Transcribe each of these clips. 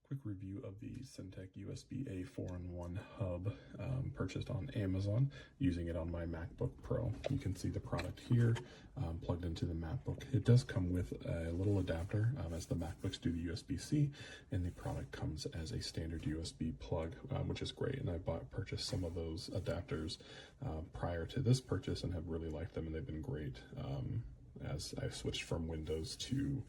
Quick review of the Syntech USB-A 4-in-1 hub purchased on Amazon, using it on my MacBook Pro. You can see the product here plugged into the MacBook. It does come with a little adapter as the MacBooks do the USB-C, and the product comes as a standard USB plug, which is great. And I purchased some of those adapters prior to this purchase and have really liked them, and they've been great as I've switched from Windows to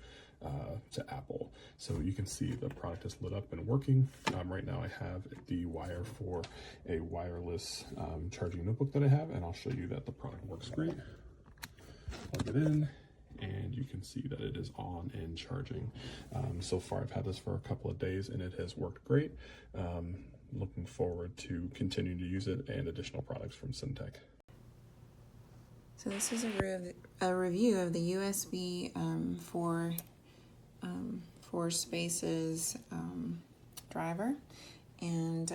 Apple. So you can see the product is lit up and working. Right now I have the wire for a wireless charging notebook that I have, and I'll show you that the product works great. Plug it in, and you can see that it is on and charging. So far I've had this for a couple of days and it has worked great. Looking forward to continuing to use it and additional products from Syntech. So this is a review of the USB 4 spaces driver, and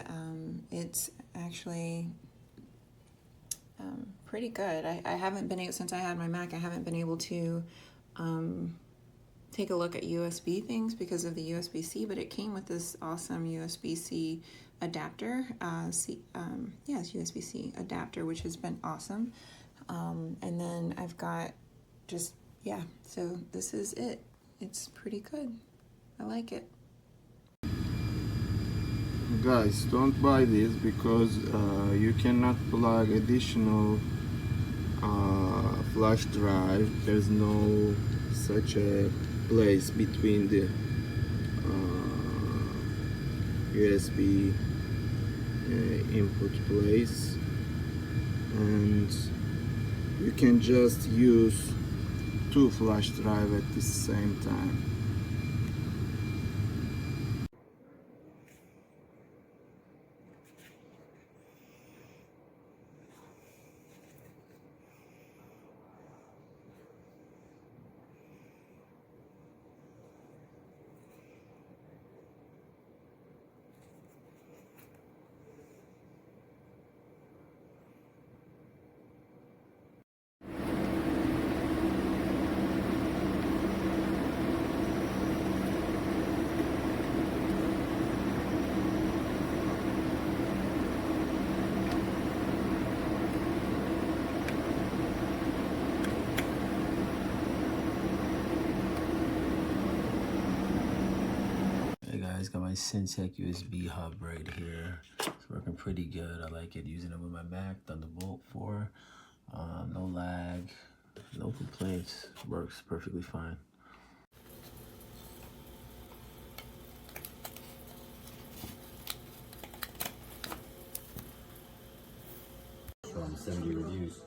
it's actually pretty good. I haven't been able, since I had my Mac, I haven't been able to take a look at USB things because of the USB-C, but it came with this awesome USB-C adapter. Yes, USB-C adapter, which has been awesome. And then I've got so this is it. It's pretty good. I like it. Guys, don't buy this because you cannot plug additional flash drive. There's no such a place between the USB input place, and you can just use 2 flash drives at the same time. Got my Syntech USB hub right here. It's working pretty good. I like it, using it with my Mac, Thunderbolt 4. No lag, no complaints. Works perfectly fine. From 70 reviews.